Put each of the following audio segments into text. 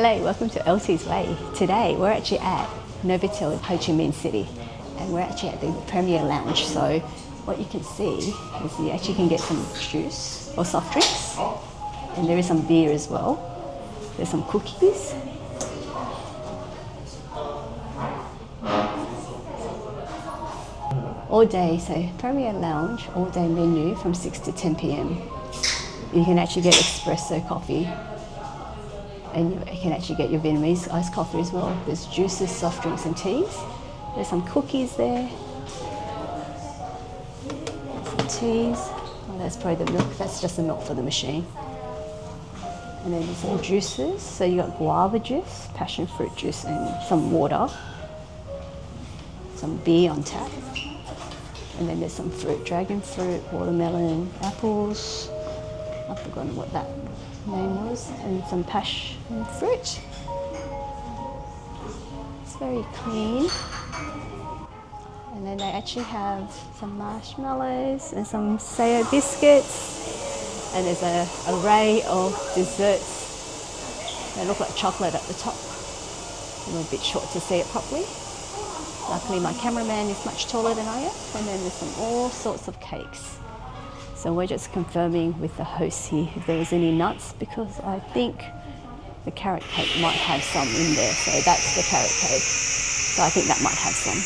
Hello, welcome to Elsie's Way. Today we're actually at Novotel Hoi Chi Minh City and we're actually at the Premier Lounge. So what you can see is you actually can get some juice or soft drinks, and there is some beer as well. There's some cookies. All day, so Premier Lounge, all day menu from 6 to 10 p.m. You can actually get espresso coffee, and you can actually get your Vietnamese iced coffee as well. There's juices, soft drinks and teas. There's some cookies there. Some teas. Oh, that's probably the milk. That's just the milk for the machine. And then there's some juices. So you got guava juice, passion fruit juice and some water. Some beer on tap. And then there's some fruit, dragon fruit, watermelon, apples. I've forgotten what that name was, and some passion fruit. It's very clean. And then they actually have some marshmallows and some sour biscuits, and there's an array of desserts. They look like chocolate at the top. I'm a bit short to see it properly. Luckily my cameraman is much taller than I am. And then there's all sorts of cakes. So we're just confirming with the host here if there was any nuts, because I think the carrot cake might have some in there. So that's the carrot cake. So I think that might have some.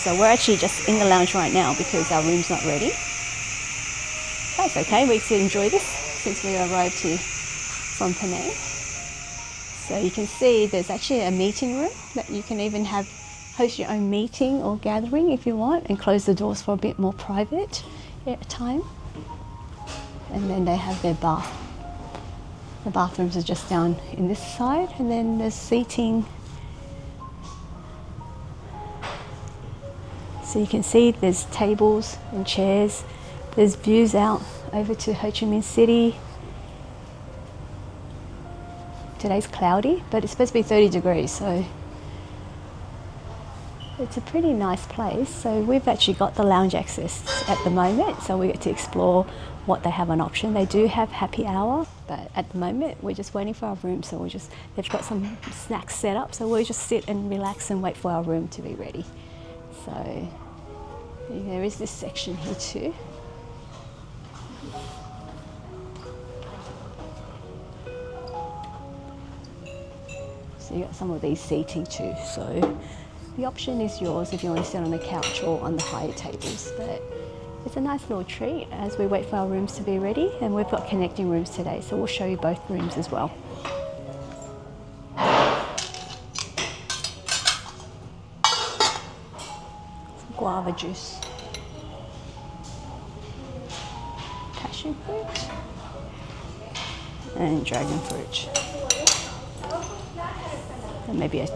So we're actually just in the lounge right now because our room's not ready. That's okay, we can enjoy this since we arrived here from Penang. So you can see there's actually a meeting room that you can even host your own meeting or gathering if you want, and close the doors for a bit more private time. And then they have their bath. The bathrooms are just down in this side, and then there's seating. So you can see there's tables and chairs. There's views out over to Ho Chi Minh City. Today's cloudy, but it's supposed to be 30 degrees, so it's a pretty nice place. So we've actually got the lounge access at the moment, so we get to explore what they have on option. They do have happy hour, but at the moment we're just waiting for our room. So they've got some snacks set up, so we'll just sit and relax and wait for our room to be ready. So there is this section here too. So you got some of these seating too. So the option is yours if you want to sit on the couch or on the higher tables. But it's a nice little treat as we wait for our rooms to be ready, and we've got connecting rooms today, so we'll show you both rooms as well. Some guava juice, passion fruit, and dragon fruit. And maybe a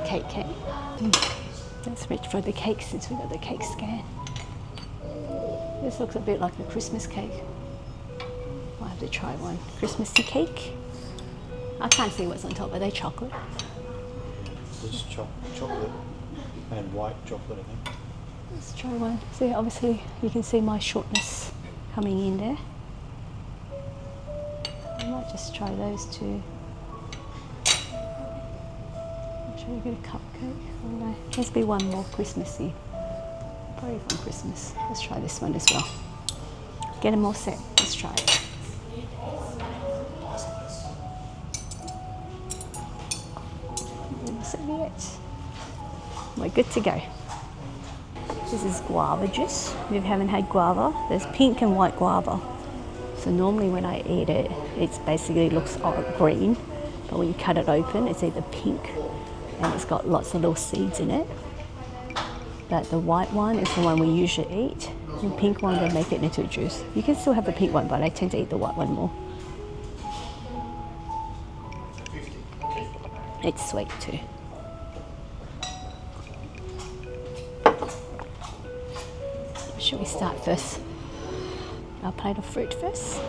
cake. Let's reach for the cake since we got the cake scan. This looks a bit like the Christmas cake. I'll have to try one. Christmassy cake. I can't see what's on top. Are they chocolate? Just chocolate and white chocolate, I think. Let's try one. See, obviously you can see my shortness coming in there. I might just try those two. Should we get a cupcake? I don't know. Must be one more Christmassy. Probably from Christmas. Let's try this one as well. Get them all set. Let's try it. Serviette. We're good to go. This is guava juice. If you haven't had guava, there's pink and white guava. So normally when I eat it, it basically looks green, but when you cut it open, it's either pink, and it's got lots of little seeds in it. But the white one is the one we usually eat. The pink one, they make it into a juice. You can still have the pink one, but I tend to eat the white one more. It's sweet too. Should we start first? Our plate of fruit first.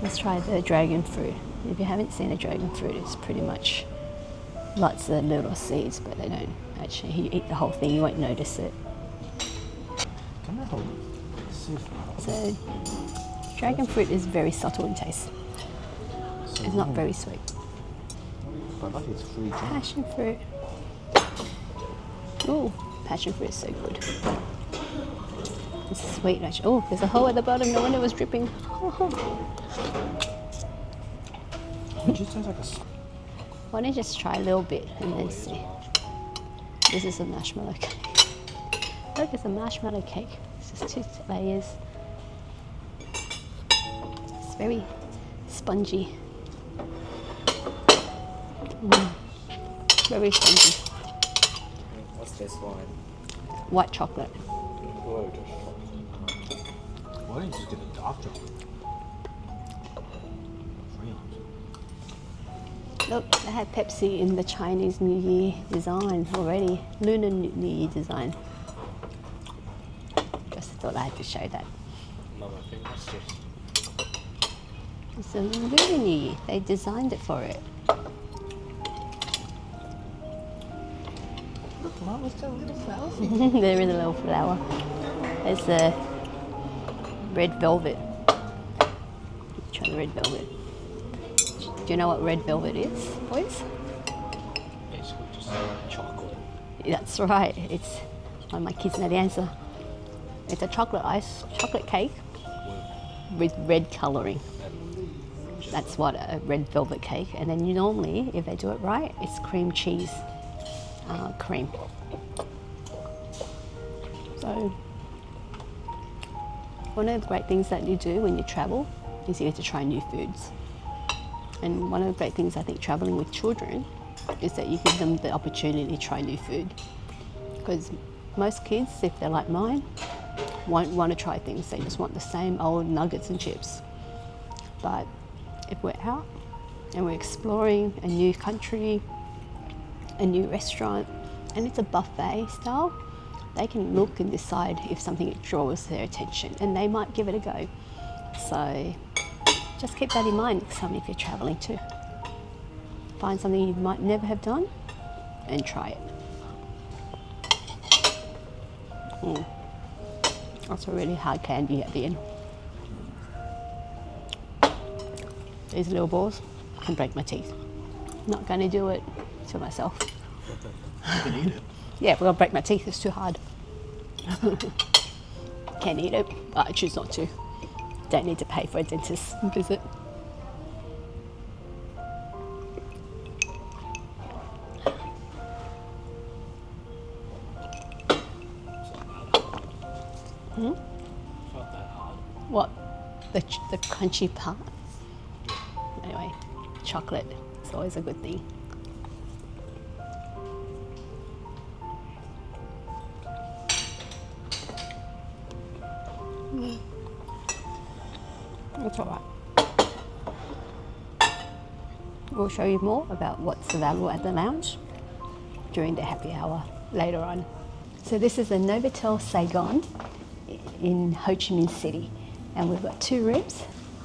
Let's try the dragon fruit. If you haven't seen a dragon fruit, it's pretty much lots of little seeds, but they don't actually, you eat the whole thing, you won't notice it. So Dragon fruit is very subtle in taste. It's not very sweet. But I like it's free drink. Passion fruit. Ooh, passion fruit is so good. It's sweet, actually. Oh, there's a hole at the bottom. No wonder it was dripping. It just tastes like a... Why don't you just try a little bit and then see? This is a marshmallow cake. Look, it's a marshmallow cake. It's just 2 layers. It's very spongy. Very spongy. What's this one? White chocolate. Oh, just Why don't you just get a dark chocolate? Look, they had Pepsi in the Chinese New Year design already. Lunar New Year design. Just thought I had to show that. Mum, I think that's just. It's a Lunar New Year. They designed it for it. Look, Mum, what's that little flower? There is a little flower. There's a red velvet. Try the red velvet. Do you know what red velvet is, boys? Basically just chocolate. That's right. It's one of my kids know the answer. It's a chocolate cake with red colouring. That's what a red velvet cake. And then you normally, if they do it right, it's cream cheese cream. So one of the great things that you do when you travel is you get to try new foods. And one of the great things I think traveling with children is that you give them the opportunity to try new food. Because most kids, if they're like mine, won't want to try things. They just want the same old nuggets and chips. But if we're out and we're exploring a new country, a new restaurant, and it's a buffet style, they can look and decide if something draws their attention, and they might give it a go. So just keep that in mind next time if you're traveling too. Find something you might never have done and try it. That's a really hard candy at the end. These little balls can break my teeth. Not going to do it to myself. You can eat it. Yeah, but I'll break my teeth. It's too hard. Can't eat it, but I choose not to. Don't need to pay for a dentist visit. It's not that hard. What? The crunchy part? Anyway, chocolate is always a good thing. That's all right. We'll show you more about what's available at the lounge during the happy hour later on. So this is the Novotel Saigon in Ho Chi Minh City, and we've got 2 rooms.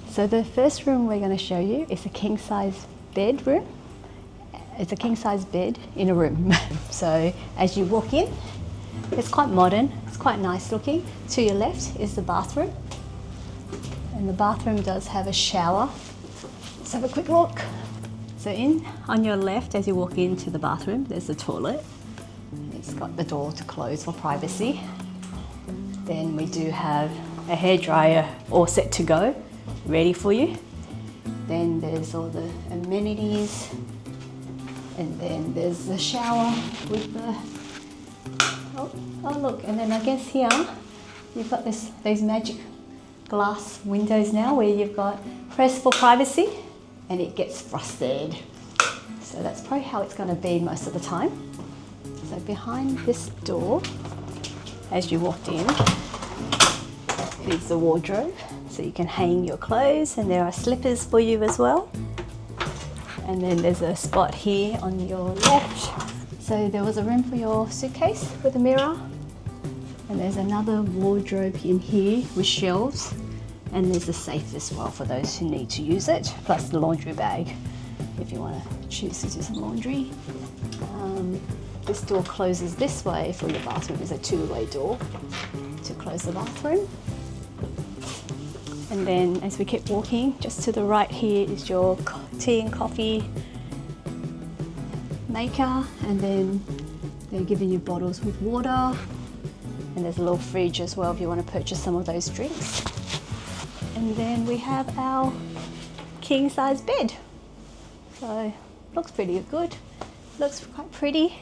So the first room we're going to show you is a king-size bedroom. It's a king-size bed in a room. So as you walk in, it's quite modern, it's quite nice looking. To your left is the bathroom, and the bathroom does have a shower. Let's have a quick look. So on your left, as you walk into the bathroom, there's the toilet. It's got the door to close for privacy. Then we do have a hairdryer all set to go, ready for you. Then there's all the amenities, and then there's the shower with the, oh look, and then I guess here you've got these magic glass windows now where you've got press for privacy, and it gets frosted. So that's probably how it's going to be most of the time. So behind this door, as you walked in, is the wardrobe. So you can hang your clothes, and there are slippers for you as well. And then there's a spot here on your left. So there was a room for your suitcase with a mirror. And there's another wardrobe in here with shelves. And there's a safe as well for those who need to use it, plus the laundry bag if you want to choose to do some laundry. This door closes this way for your bathroom. There's a 2-way door to close the bathroom. And then as we keep walking, just to the right here is your tea and coffee maker, and then they're giving you bottles with water, and there's a little fridge as well if you want to purchase some of those drinks. And then we have our king size bed. So looks pretty good, looks quite pretty.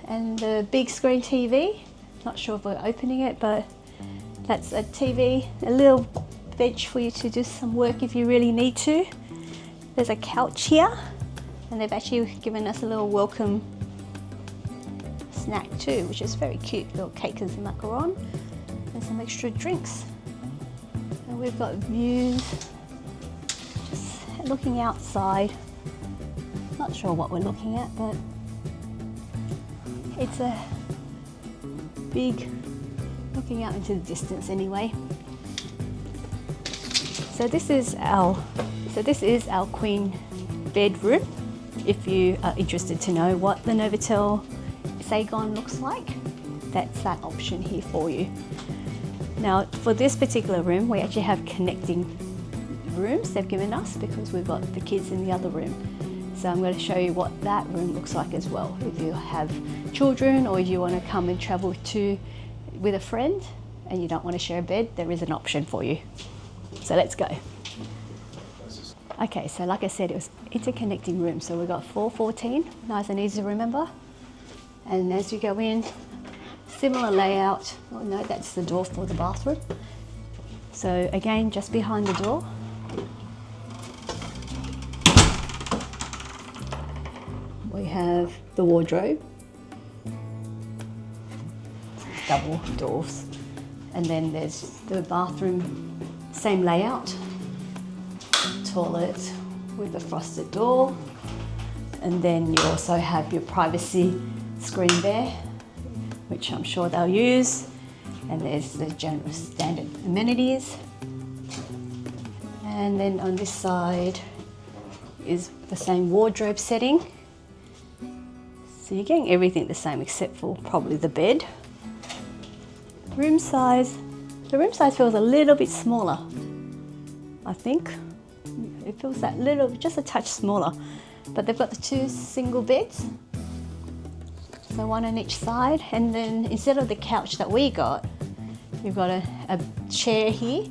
And the big screen TV, not sure if we're opening it, but that's a TV, a little bench for you to do some work if you really need to. There's a couch here, and they've actually given us a little welcome snack too, which is very cute. Little cake and some macaron, and some extra drinks. And we've got views, just looking outside. Not sure what we're looking at, but it's a big, looking out into the distance anyway. So this is our queen bedroom. If you are interested to know what the Novotel Saigon looks like, that's that option here for you. Now for this particular room, we actually have connecting rooms they've given us because we've got the kids in the other room. So I'm going to show you what that room looks like as well. If you have children or you want to come and travel with a friend and you don't want to share a bed, there is an option for you. So let's go. Okay, so like I said, it was interconnecting rooms. So we've got 414, nice and easy to remember. And as you go in, similar layout. Oh no, that's the door for the bathroom. So again, just behind the door, we have the wardrobe, double doors, and then there's the bathroom, same layout, toilet with a frosted door, and then you also have your privacy screen there, which I'm sure they'll use, and there's the general standard amenities. And then on this side is the same wardrobe setting. So you're getting everything the same except for probably the bed. Room size, the room size feels a little bit smaller, I think. It feels that little, just a touch smaller. But they've got the two single beds, so one on each side. And then instead of the couch that we got, you've got a chair here,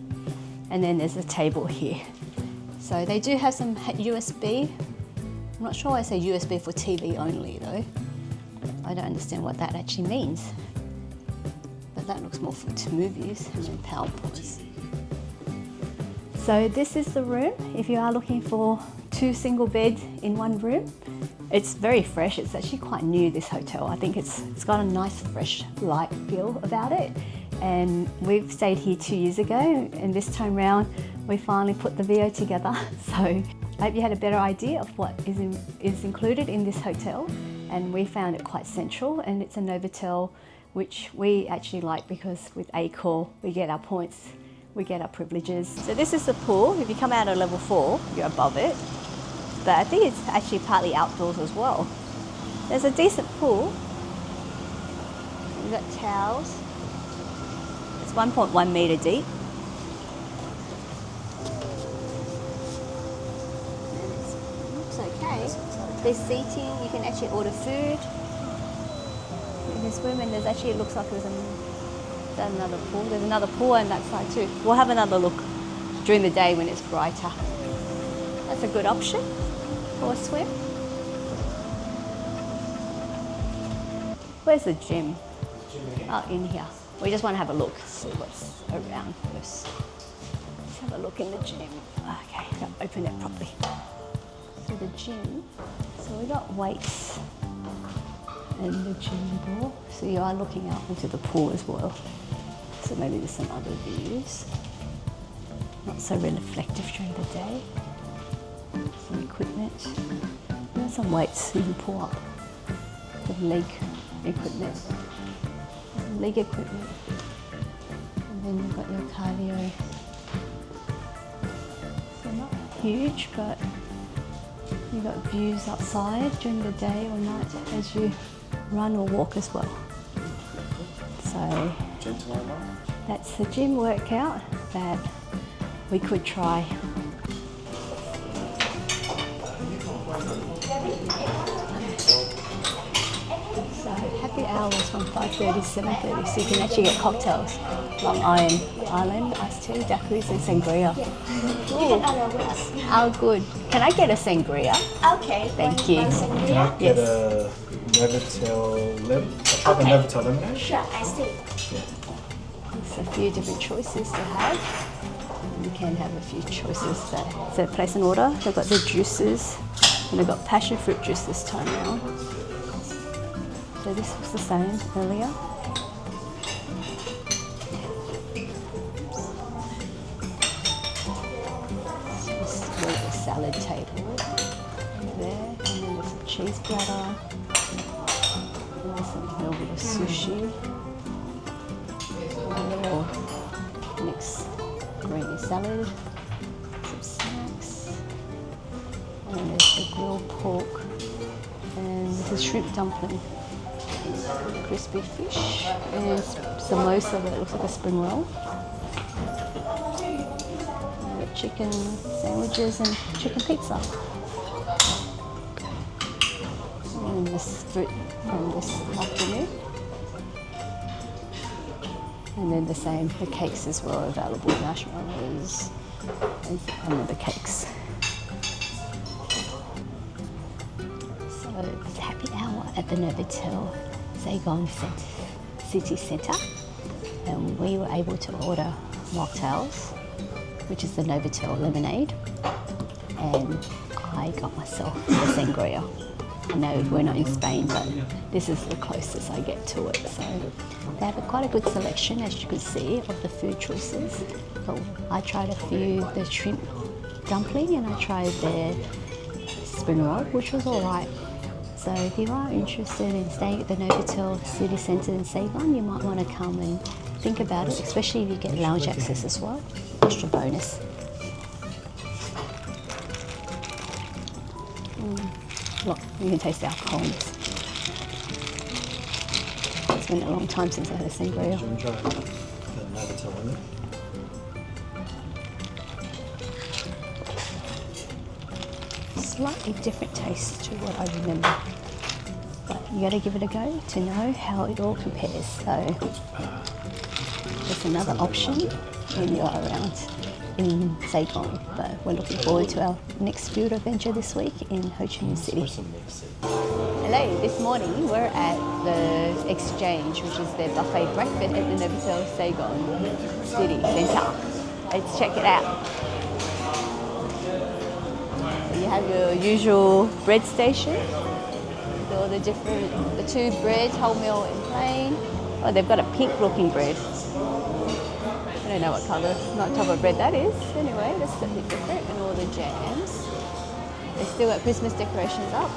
and then there's a table here. So they do have some USB. I'm not sure why I say USB for TV only though. I don't understand what that actually means. But that looks more to movies and then PowerPoints. So this is the room. If you are looking for two single beds in one room, it's very fresh. It's actually quite new, this hotel. I think it's got a nice fresh light feel about it. And we've stayed here 2 years ago, and this time round we finally put the VO together. So I hope you had a better idea of what is included in this hotel. And we found it quite central, and it's a Novotel, which we actually like because with Accor we get our points, we get our privileges. So this is the pool. If you come out of level 4, you're above it. But I think it's actually partly outdoors as well. There's a decent pool. We've got towels. It's 1.1 metre deep. And it looks okay. There's seating, you can actually order food. You can swim, and there's actually, it looks like there's another pool. There's another pool on that side too. We'll have another look during the day when it's brighter. That's a good option for a swim. Where's the gym? Oh, in here. We just want to have a look, see what's around first. Let's have a look in the gym. Okay, gotta open it properly. So the gym, so we got weights and the gym ball. So you are looking out into the pool as well. So maybe there's some other views. Not so reflective during the day. Some equipment. And some weights you can pull up. Some leg equipment. Some leg equipment. And then you've got your cardio. So not huge, but you've got views outside during the day or night as you run or walk as well. So that's the gym workout that we could try. So happy hours from 5:30 to 7:30, so you can actually get cocktails. Long Island, iced tea, daiquiris and sangria. You can order with us. Oh, good. Can I get a sangria? Okay. Thank you. One Can sangria? I get a Novotel Novotel lemonade? Sure, I see. There's a few different choices to have. You can have a few choices. So place an order. They've got the juices, and they've got passion fruit juice this time around. So this was the same earlier. This is the salad table there, and then there's some cheese platter, and there's some little bit of sushi, a little mixed greeny salad, some snacks, and there's the grilled pork, and this is shrimp dumpling, crispy fish, and samosa that looks like a spring roll. Chicken sandwiches and chicken pizza. And this fruit from this afternoon. And then the same, the cakes as well are available, marshmallows and the cakes. So it's happy hour at the Novotel Saigon City Centre, and we were able to order mocktails, which is the Novotel lemonade, and I got myself the sangria. I know we're not in Spain, but this is the closest I get to it. So they have quite a good selection, as you can see, of the food choices. But I tried a few, the shrimp dumpling, and I tried their spring roll, which was all right. So if you are interested in staying at the Novotel City Centre in Saigon, you might want to come and think about it, especially if you get lounge access as well. Extra bonus. Look, you can taste the alcohol in this. It's been a long time since I had a sangria. Did you enjoy the Novotel lemonade? Slightly different taste to what I remember, but you got to give it a go to know how it all compares. So there's another option when you're around in Saigon, but we're looking forward to our next food adventure this week in Hoi Chi Minh City. Hello, this morning we're at the Exchange, which is their buffet breakfast at the Novotel Saigon City Centre. Let's check it out. So you have your usual bread station with all the two breads, wholemeal and plain. Oh, they've got a pink looking bread. I don't know what colour, not type of bread that is. Anyway, that's a bit different, and all the jams. They still got Christmas decorations up.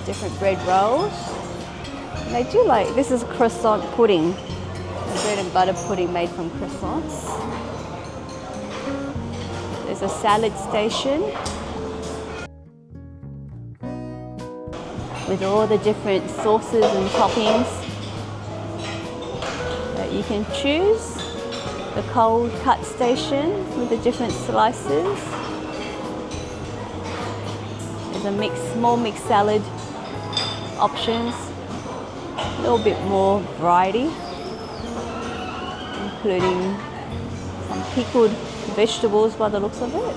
Different bread rolls. And they do like, this is croissant pudding. Bread and butter pudding made from croissants. There's a salad station with all the different sauces and toppings that you can choose. The cold cut station with the different slices. There's a small mixed salad options, a little bit more variety, including some pickled vegetables by the looks of it.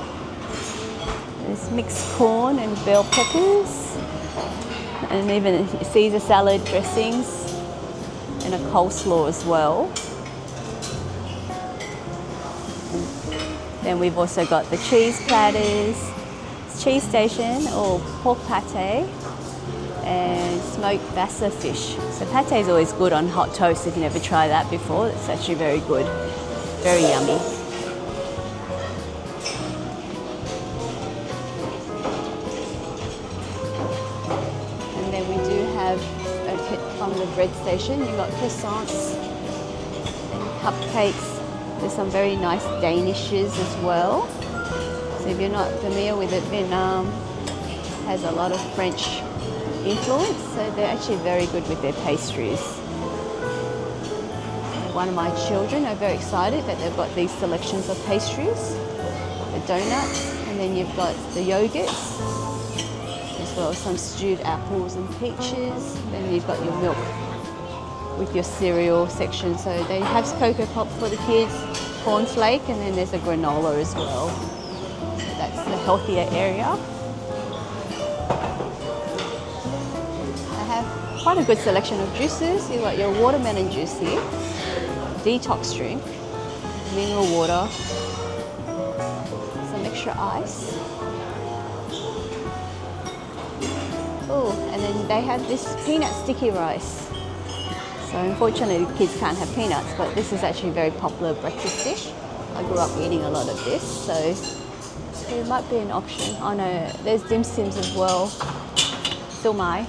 There's mixed corn and bell peppers, and even Caesar salad dressings, and a coleslaw as well. Then we've also got the cheese platters, cheese station, or pork pate, and smoked bassa fish. So pate is always good on hot toast if you never tried that before. It's actually very good, very yummy. And then we do have, from the bread station, you've got croissants and cupcakes. There's some very nice Danishes as well. So if you're not familiar with it, Vietnam has a lot of French influence, so they're actually very good with their pastries. one of my children are very excited that they've got these selections of pastries, the donuts, and then you've got the yogurts, as well as some stewed apples and peaches. Then you've got your milk with your cereal section. So they have Cocoa Pop for the kids, cornflake, and then there's a granola as well. So that's the healthier area. I have quite a good selection of juices. You've got your watermelon juice here, detox drink, mineral water, some extra ice. Oh, and then they have this peanut sticky rice. So unfortunately the kids can't have peanuts, but this is actually a very popular breakfast dish. I grew up eating a lot of this, so it might be an option. I know there's dim sims as well, still my.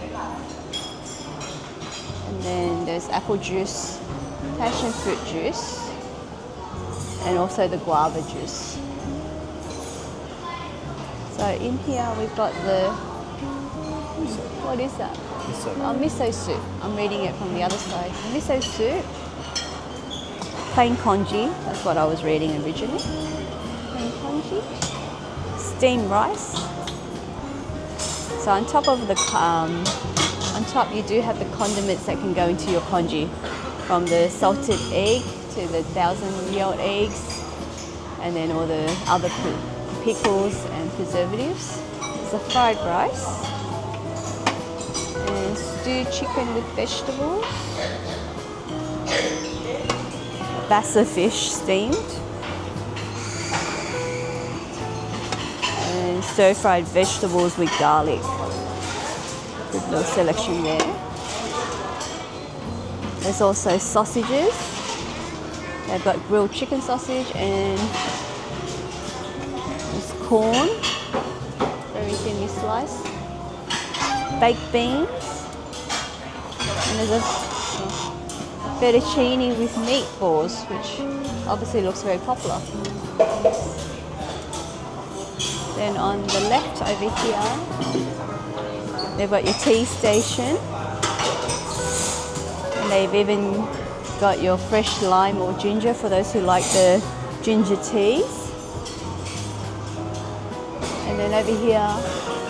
And then there's apple juice, passion fruit juice, and also the guava juice. So in here we've got the, what is that? Oh, miso soup. I'm reading it from the other side. Miso soup, plain congee, that's what I was reading originally. Plain congee, steamed rice. So on top of the, on top you do have the condiments that can go into your congee, from the salted egg to the 1,000-year-old eggs, and then all the other pickles and preservatives. There's a fried rice, and stewed chicken with vegetables, basa fish steamed, and stir-fried vegetables with garlic. Good little selection there. There's also sausages. They've got grilled chicken sausage, and there's corn, very thinly sliced, baked beans, and there's a fettuccine with meatballs, which obviously looks very popular. Then on the left over here, they've got your tea station, and they've even got your fresh lime or ginger for those who like the ginger teas. And then over here,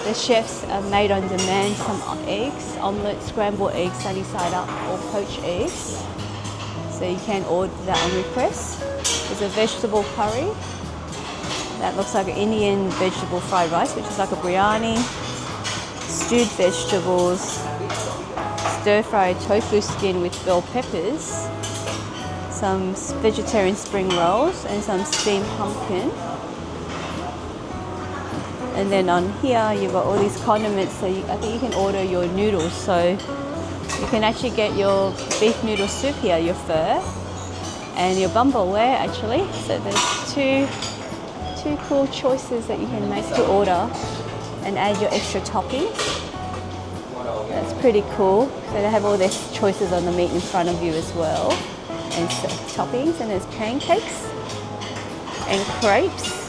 the chefs are made on demand some eggs, omelette, scrambled eggs, sunny side up, or poached eggs. So you can order that on request. There's a vegetable curry. That looks like an Indian vegetable fried rice, which is like a biryani. Stewed vegetables, stir-fried tofu skin with bell peppers, some vegetarian spring rolls, and some steamed pumpkin. And then on here, you've got all these condiments. So I think you can order your noodles. So you can actually get your beef noodle soup here, your pho, and your bumbleware actually. So there's two cool choices that you can make to order and add your extra toppings. That's pretty cool. So they have all their choices on the meat in front of you as well, and so, toppings. And there's pancakes and crepes.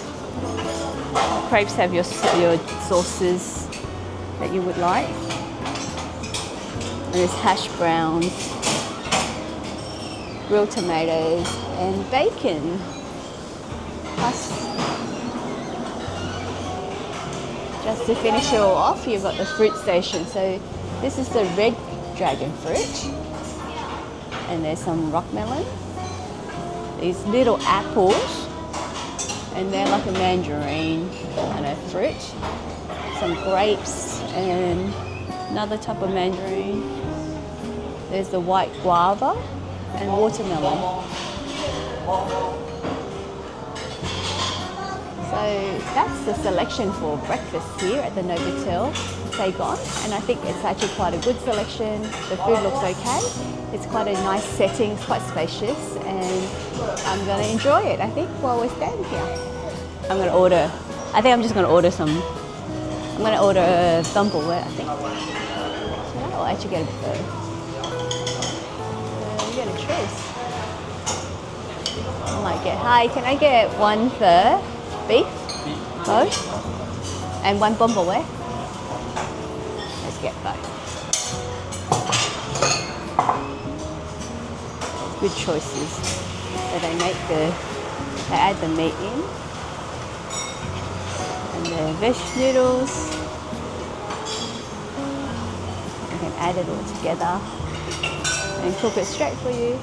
Crepes have your sauces that you would like. And there's hash browns, grilled tomatoes, and bacon. Just to finish it all off, you've got the fruit station. So this is the red dragon fruit, and there's some rock melon, these little apples, and they're like a mandarin kind of fruit, some grapes, and another type of mandarin. There's the white guava and watermelon. So that's the selection for breakfast here at the Novotel Saigon, and I think it's actually quite a good selection. The food looks okay. It's quite a nice setting, it's quite spacious, and I'm going to enjoy it, I think, while we're staying here. I'm going to order, I think I'm just going to order some, I'm going to order a bumbleware, I think. Should I? Or actually get a pho? You get a choice. I might get, hi, can I get one pho? Beef? Both? And one bumbleware? Let's get both. good choices. So they add the meat in, and the veg noodles. You can add it all together and cook it straight for you.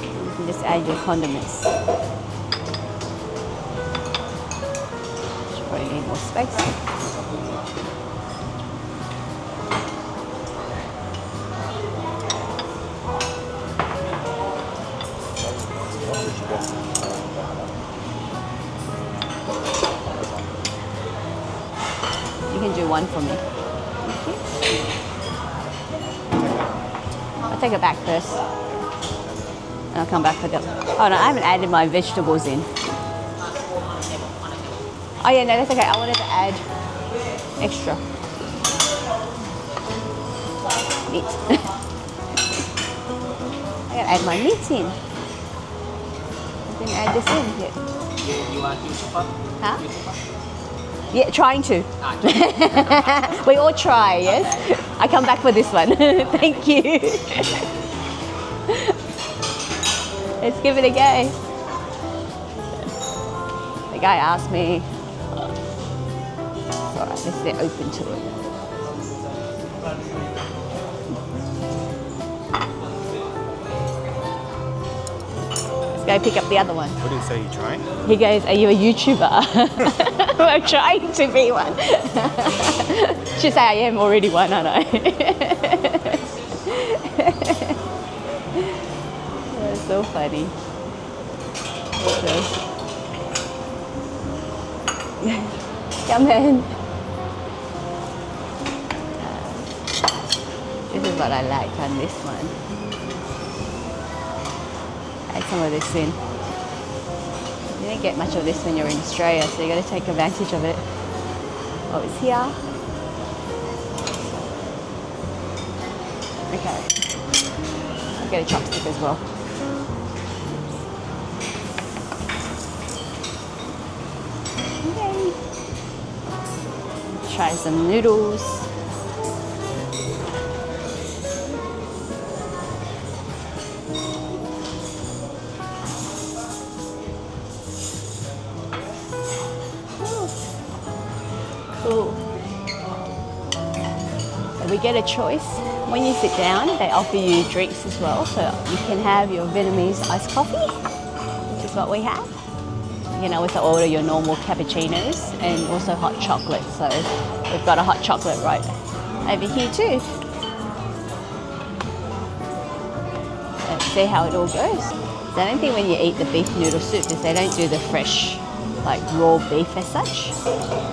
You can just add your condiments. Should probably need more space. You can do one for me. Thank you. I'll take it back first. And I'll come back for the... Oh no, I haven't added my vegetables in. Oh yeah, no, that's okay. I wanted to add extra meat. I gotta add my meat in. I didn't add this in yet. You want YouTuber? Huh? Yeah, trying to. We all try, yes? I come back for this one. Thank you. Let's give it a go. The guy asked me. It's alright, if they're open to it. Let's go pick up the other one. What did you say? You trying? He goes, are you a YouTuber? I'm trying to be one. Should say I am already one, aren't I? That's so funny. Okay. Come in. This is what I like on this one. Add some of this in. You don't get much of this when you're in Australia, so you got to take advantage of it. Oh, it's here. Okay. I'll get a chopstick as well. Okay. Try some noodles. Cool. So we get a choice. When you sit down, they offer you drinks as well. So you can have your Vietnamese iced coffee, which is what we have. You can also order your normal cappuccinos and also hot chocolate. So we've got a hot chocolate right over here too. Let's see how it all goes. So I don't think when you eat the beef noodle soup, they don't do the fresh, like raw beef as such,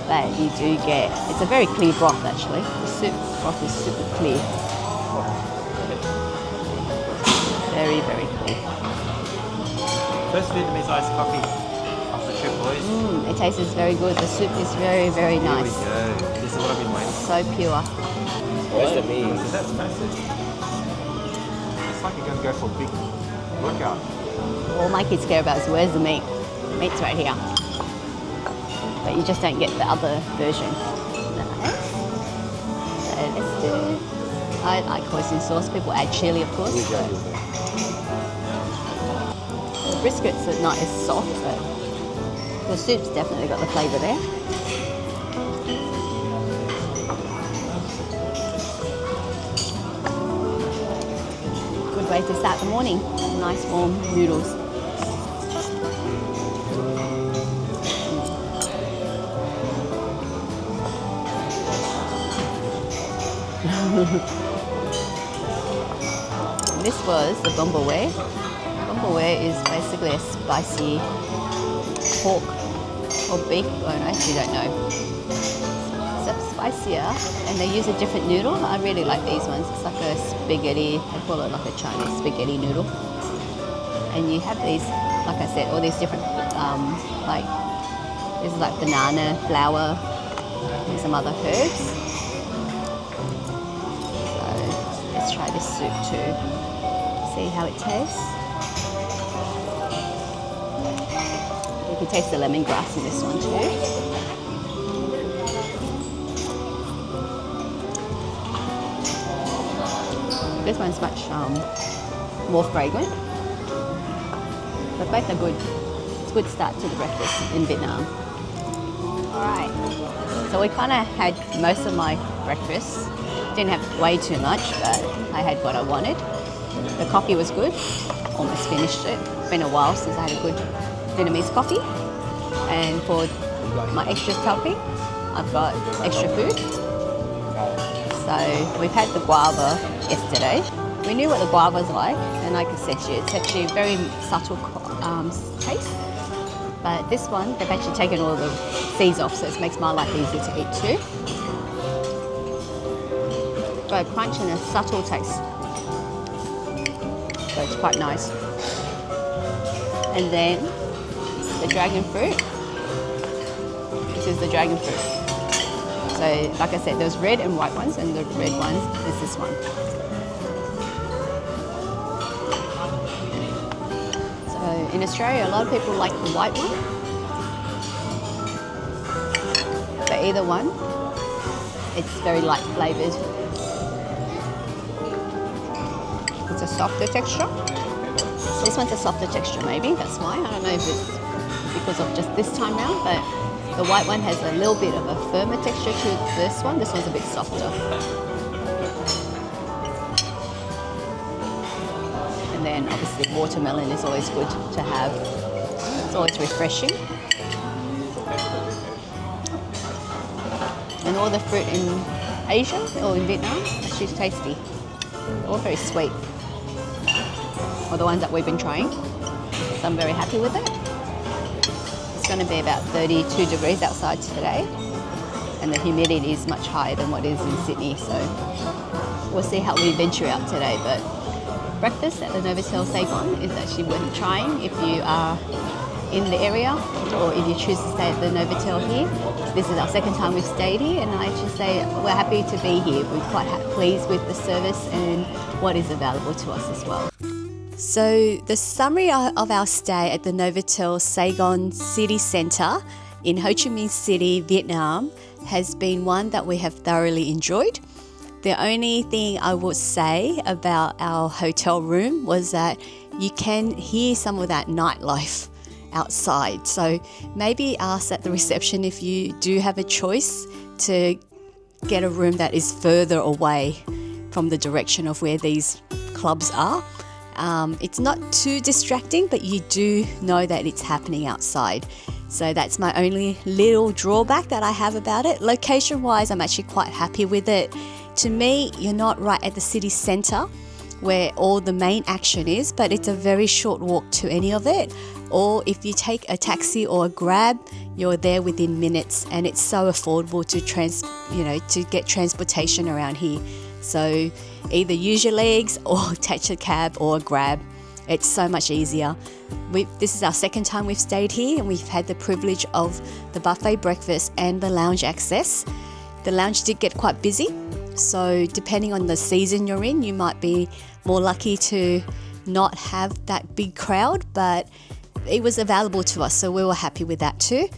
but you do get, it's a very clear broth actually. The soup broth is super clear. Very, very clear. First Vietnamese iced coffee off the trip, boys. It tastes very good. The soup is very, very nice. Here we go. This is what I've been waiting for. So pure. Where's the meat? That's massive. It's like you're going to go for a big workout. All my kids care about is where's the meat. The meat's right here. But you just don't get the other version. Nice. So let's do. I like hoisin sauce. People add chili, of course. The briskets are not as soft, but the soup's definitely got the flavour there. Good way to start the morning. Nice warm noodles. This was the bumbaway. Bumbaway is basically a spicy pork or beef. Oh, I actually don't know. It's spicier, and they use a different noodle. I really like these ones. It's like a spaghetti. They call it like a Chinese spaghetti noodle. And you have these, like I said, all these different, like this is like banana, flour, and some other herbs. Let's try this soup too. See how it tastes. You can taste the lemongrass in this one too. This one's much more fragrant. But both are good. It's a good start to the breakfast in Vietnam. Alright, so we kind of had most of my breakfast. Didn't have way too much, but I had what I wanted. The coffee was good. Almost finished it. It's been a while since I had a good Vietnamese coffee. And for my extra topping, I've got extra food. So we've had the guava yesterday. We knew what the guava is like, and like I said to you, it's actually a very subtle taste. But this one, they've actually taken all the seeds off, so it makes my life easier to eat too. Got a crunch and a subtle taste. So it's quite nice. And then the dragon fruit. This is the dragon fruit. So like I said, there's red and white ones, and the red ones is this one. So in Australia, a lot of people like the white one. But either one, it's very light flavoured. It's a softer texture. This one's a softer texture maybe, that's why. I don't know if it's because of just this time round, but the white one has a little bit of a firmer texture to this one. This one's a bit softer. And then obviously watermelon is always good to have. It's always refreshing. And all the fruit in Asia or in Vietnam, actually tasty. All very sweet. Or the ones that we've been trying. So I'm very happy with it. It's going to be about 32 degrees outside today, and the humidity is much higher than what is in Sydney, so we'll see how we venture out today. But breakfast at the Novotel Saigon is actually worth trying if you are in the area, or if you choose to stay at the Novotel here. This is our second time we've stayed here, and I should say we're happy to be here. We're quite pleased with the service and what is available to us as well. So the summary of our stay at the Novotel Saigon City Centre in Hoi Chi Minh City, Vietnam, has been one that we have thoroughly enjoyed. The only thing I would say about our hotel room was that you can hear some of that nightlife outside. So maybe ask at the reception if you do have a choice to get a room that is further away from the direction of where these clubs are. It's not too distracting, but you do know that it's happening outside. So that's my only little drawback that I have about it. Location-wise, I'm actually quite happy with it. To me, you're not right at the city centre where all the main action is, but it's a very short walk to any of it. Or if you take a taxi or a Grab, you're there within minutes, and it's so affordable to get transportation around here. So either use your legs or catch a cab or a Grab. It's so much easier. This is our second time we've stayed here, and we've had the privilege of the buffet breakfast and the lounge access. The lounge did get quite busy, so depending on the season you're in, you might be more lucky to not have that big crowd, but it was available to us, so we were happy with that too.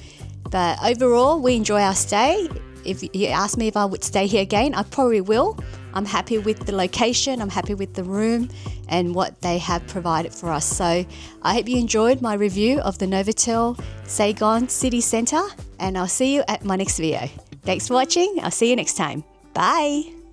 But overall, we enjoy our stay. If you ask me if I would stay here again, I probably will. I'm happy with the location, I'm happy with the room and what they have provided for us. So I hope you enjoyed my review of the Novotel Saigon City Centre, and I'll see you at my next video. Thanks for watching. I'll see you next time. Bye.